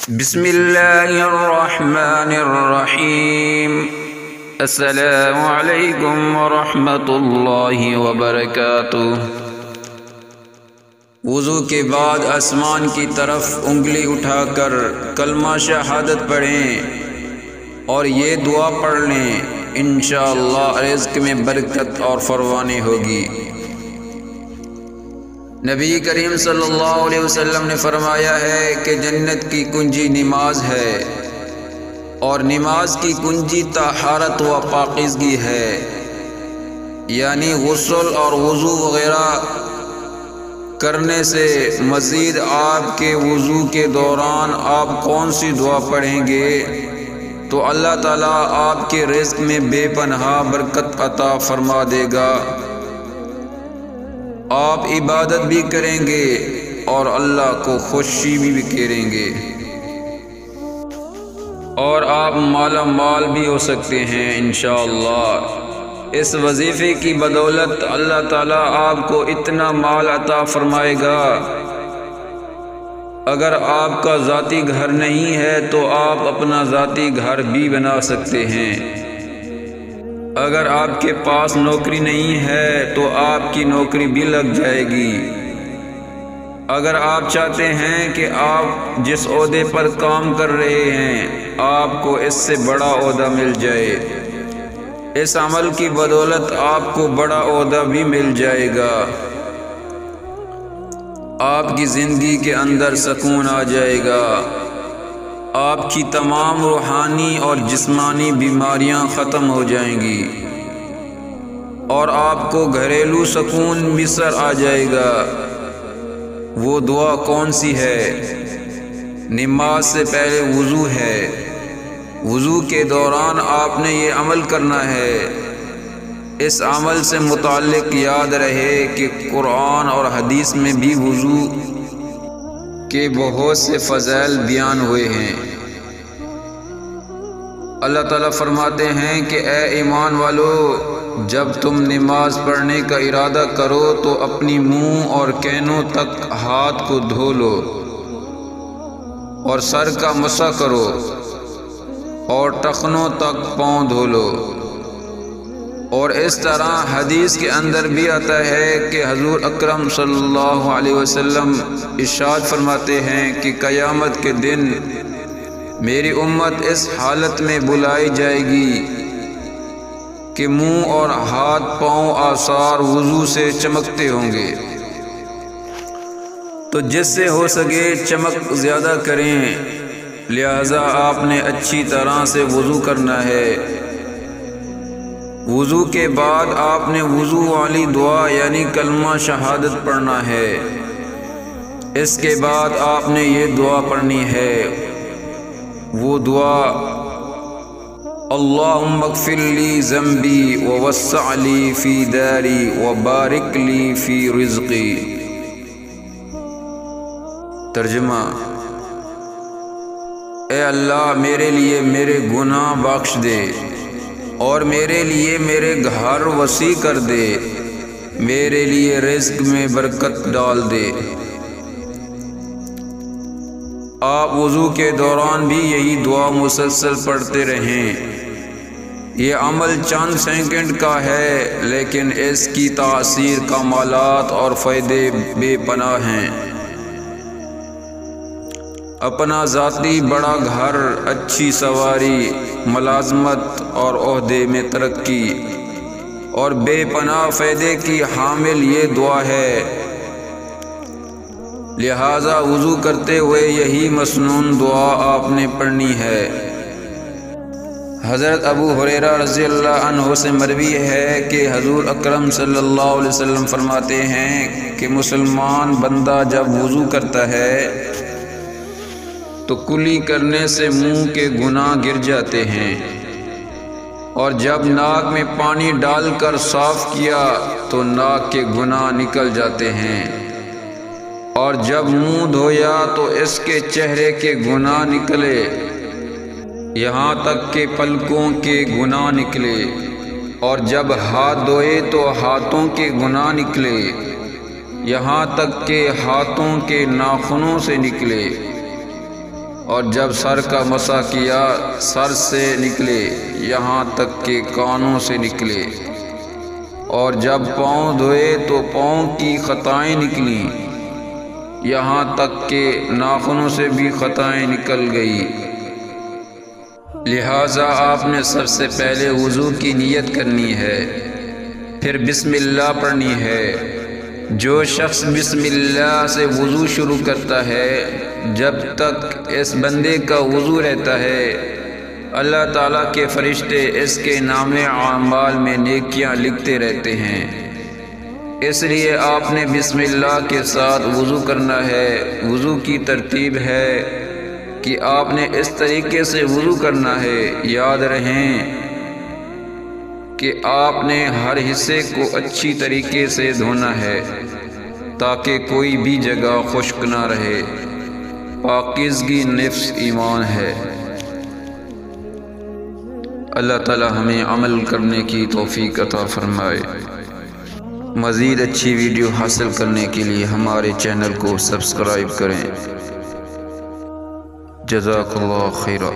بسم اللہ الرحمن الرحیم۔ السلام علیکم ورحمۃ اللہ وبرکاتہ۔ وضو کے بعد آسمان کی طرف انگلی اٹھا کر کلمہ شہادت پڑھیں اور یہ دعا پڑھ لیں، انشاءاللہ رزق میں برکت اور فراوانی ہوگی۔ نبی کریم صلی اللہ علیہ وسلم نے فرمایا ہے کہ جنت کی کنجی نماز ہے اور نماز کی کنجی طہارت و پاکیزگی ہے، یعنی غسل اور وضو وغیرہ کرنے سے مزید آپ کے وضو کے دوران آپ کون سی دعا پڑھیں گے تو اللہ تعالیٰ آپ کے رزق میں بے پناہ برکت عطا فرما دے گا۔ آپ عبادت بھی کریں گے اور اللہ کو خوشی بھی کریں گے، اور آپ مالا مال بھی ہو سکتے ہیں انشاءاللہ۔ اس وظیفے کی بدولت اللہ تعالیٰ آپ کو اتنا مال عطا فرمائے گا۔ اگر آپ کا ذاتی گھر نہیں ہے تو آپ اپنا ذاتی گھر بھی بنا سکتے ہیں۔ اگر آپ کے پاس نوکری نہیں ہے تو آپ کی نوکری بھی لگ جائے گی۔ اگر آپ چاہتے ہیں کہ آپ جس عہدے پر کام کر رہے ہیں آپ کو اس سے بڑا عہدہ مل جائے، اس عمل کی بدولت آپ کو بڑا عہدہ بھی مل جائے گا۔ آپ کی زندگی کے اندر سکون آ جائے گا، آپ کی تمام روحانی اور جسمانی بیماریاں ختم ہو جائیں گی، اور آپ کو گھریلو سکون میسر آ جائے گا۔ وہ دعا کون سی ہے؟ نماز سے پہلے وضو ہے، وضو کے دوران آپ نے یہ عمل کرنا ہے۔ اس عمل سے متعلق یاد رہے کہ قرآن اور حدیث میں بھی وضو کے بہت سے فضائل بیان ہوئے ہیں۔ اللہ تعالیٰ فرماتے ہیں کہ اے ایمان والو، جب تم نماز پڑھنے کا ارادہ کرو تو اپنی منہ اور کینوں تک ہاتھ کو دھو لو اور سر کا مسح کرو اور ٹخنوں تک پاؤں دھو لو۔ اور اس طرح حدیث کے اندر بھی آتا ہے کہ حضور اکرم صلی اللہ علیہ وسلم ارشاد فرماتے ہیں کہ قیامت کے دن میری امت اس حالت میں بلائی جائے گی کہ منہ اور ہاتھ پاؤں آثار وضو سے چمکتے ہوں گے، تو جس سے ہو سکے چمک زیادہ کریں، لہذا آپ نے اچھی طرح سے وضو کرنا ہے۔ وضو کے بعد آپ نے وضو والی دعا یعنی کلمہ شہادت پڑھنا ہے۔ اس کے بعد آپ نے یہ دعا پڑھنی ہے، وہ دعا اللہم اغفر لی ذنبی ووسع لی فی داری وبارک لی فی رزقی۔ ترجمہ: اے اللہ میرے لیے میرے گناہ بخش دے اور میرے لیے میرے گھر وسیع کر دے، میرے لیے رزق میں برکت ڈال دے۔ آپ وضو کے دوران بھی یہی دعا مسلسل پڑھتے رہیں۔ یہ عمل چند سیکنڈ کا ہے لیکن اس کی تاثیر، کمالات اور فائدے بے پناہ ہیں۔ اپنا ذاتی بڑا گھر، اچھی سواری، ملازمت اور عہدے میں ترقی اور بے پناہ فائدے کی حامل یہ دعا ہے، لہذا وضو کرتے ہوئے یہی مسنون دعا آپ نے پڑھنی ہے۔ حضرت ابو ہریرہ رضی اللہ عنہ سے مروی ہے کہ حضور اکرم صلی اللہ علیہ وسلم فرماتے ہیں کہ مسلمان بندہ جب وضو کرتا ہے تو کلی کرنے سے منہ کے گناہ گر جاتے ہیں، اور جب ناک میں پانی ڈال کر صاف کیا تو ناک کے گناہ نکل جاتے ہیں، اور جب منہ دھویا تو اس کے چہرے کے گناہ نکلے، یہاں تک کہ پلکوں کے گناہ نکلے، اور جب ہاتھ دھوئے تو ہاتھوں کے گناہ نکلے، یہاں تک کہ ہاتھوں کے ناخنوں سے نکلے۔ اور جب سر کا مسح کیا سر سے نکلے یہاں تک کہ کانوں سے نکلے، اور جب پاؤں دھوئے تو پاؤں کی خطائیں نکلیں یہاں تک کہ ناخنوں سے بھی خطائیں نکل گئی۔ لہٰذا آپ نے سب سے پہلے وضو کی نیت کرنی ہے، پھر بسم اللہ پڑھنی ہے۔ جو شخص بسم اللہ سے وضو شروع کرتا ہے جب تک اس بندے کا وضو رہتا ہے اللہ تعالیٰ کے فرشتے اس کے نامے اعمال میں نیکیاں لکھتے رہتے ہیں۔ اس لیے آپ نے بسم اللہ کے ساتھ وضو کرنا ہے۔ وضو کی ترتیب ہے کہ آپ نے اس طریقے سے وضو کرنا ہے۔ یاد رہیں کہ آپ نے ہر حصے کو اچھی طریقے سے دھونا ہے تاکہ کوئی بھی جگہ خشک نہ رہے۔ پاکیزگی نفس ایمان ہے۔ اللہ تعالی ہمیں عمل کرنے کی توفیق عطا فرمائے۔ مزید اچھی ویڈیو حاصل کرنے کے لیے ہمارے چینل کو سبسکرائب کریں۔ جزاک اللہ خیرہ۔